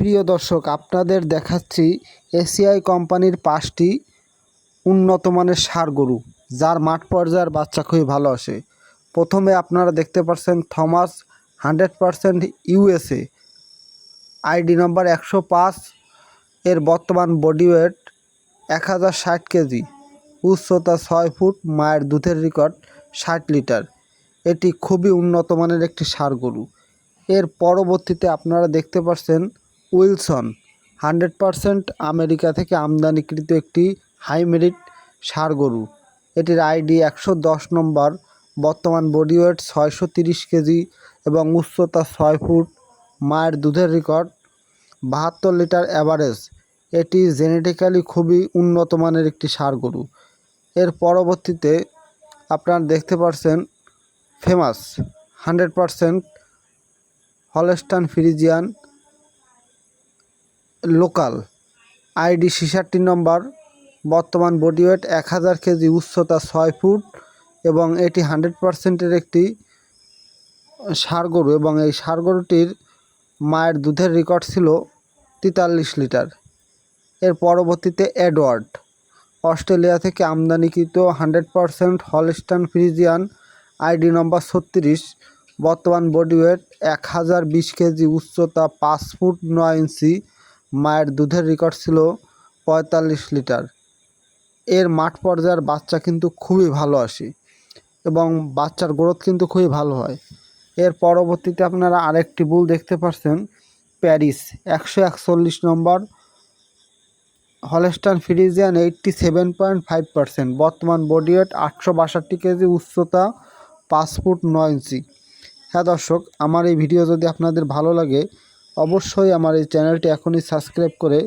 প্রিয় দর্শক, আপনাদের দেখাচ্ছি এসিআই কোম্পানির 5টি উন্নত মানের ষাঁড় গরু, যার মাঠ পর্যায়ের বাচ্চা খুবই ভালো আসে। প্রথমে আপনারা দেখতে পাচ্ছেন থমাস 100% ইউএসএ, আইডি নম্বর 105। এর বর্তমান বডি ওয়েট 1060 কেজি, উচ্চতা 6 ফুট, মায়ের দুধের রেকর্ড 60 লিটার। এটি খুবই উন্নত মানের একটি ষাঁড় গরু। এর পরবর্তীতে আপনারা দেখতে পাচ্ছেন উইলসন 100% আমেরিকা থেকে আমদানিকৃত একটি হাইব্রিড ষাঁড় গরু। এটির আইডি 110 নম্বর, বর্তমান বডি ওয়েট 630 কেজি এবং উচ্চতা 6 ফুট, মায়ের দুধের রেকর্ড 72 লিটার অ্যাভারেজ। এটি জেনেটিক্যালি খুবই উন্নত মানের একটি ষাঁড় গরু। এর পরবর্তীতে আপনারা দেখতে পাচ্ছেন famous 100% Holstein Friesian local, ID 66 নম্বর, বর্তমান বডি ওয়েট 1000 কেজি, উচ্চতা 6 ফুট এবং এটি 100%-এর একটি ষাঁড় গরু এবং এই ষাঁড় গরুটির মায়ের দুধের রেকর্ড ছিল 43 লিটার। এর পরবর্তীতে এডওয়ার্ড, অস্ট্রেলিয়া থেকে আমদানিকৃত 100% হলস্টাইন ফ্রিজিয়ান, আইডি নম্বর 36, বর্তমান বডি ওয়েট 1020 কেজি, উচ্চতা 5 ফুট 9 ইঞ্চি, মায়ের দুধের রেকর্ড ছিল 45 লিটার। এর মাঠ পর্যায়ের বাচ্চা কিন্তু খুবই ভালো আসে এবং বাচ্চার গ্রোথ কিন্তু খুবই ভালো হয়। এর পরবর্তীতে আপনারা আরেকটি বুল দেখতে পাচ্ছেন প্যারিস 141 নম্বর, হলস্টাইন ফ্রিজিয়ান 87.5%, বর্তমান বডি ওয়েট 862 কেজি, উচ্চতা 5 ফুট 9 ইঞ্চি। হ্যাঁ দর্শক, আমার এই ভিডিও যদি আপনাদের ভালো লাগে অবশ্যই আমার এই চ্যানেলটি এখনই সাবস্ক্রাইব করে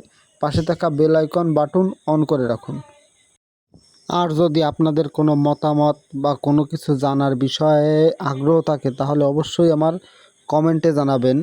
পাশে থাকা বেল আইকন বাটন অন করে রাখুন। আর যদি আপনাদের কোনো মতামত বা কোনো কিছু জানার বিষয়ে আগ্রহ থাকে তাহলে অবশ্যই আমার কমেন্টে জানাবেন।